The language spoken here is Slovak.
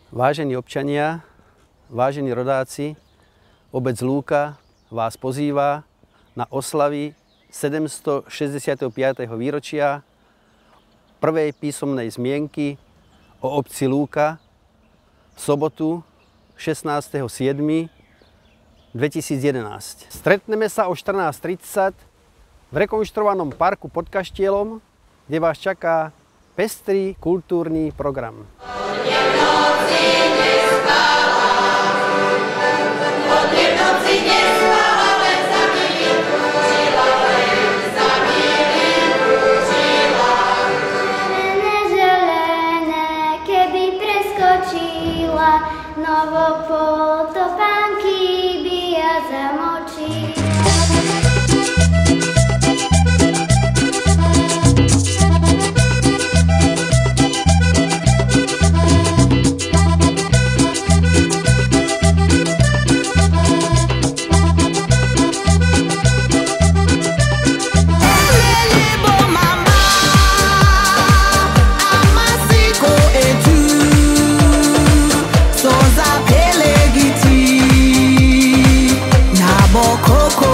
Vážení občania, vážení rodáci, obec Lúka vás pozýva na oslavy 765. výročia prvej písomnej zmienky o obci Lúka v sobotu 16.7.2011. Stretneme sa o 14.30 v rekonštruovanom parku pod Kaštielom, kde vás čaká pestrý kultúrny program. Novopol topánky bija zamočí. Coco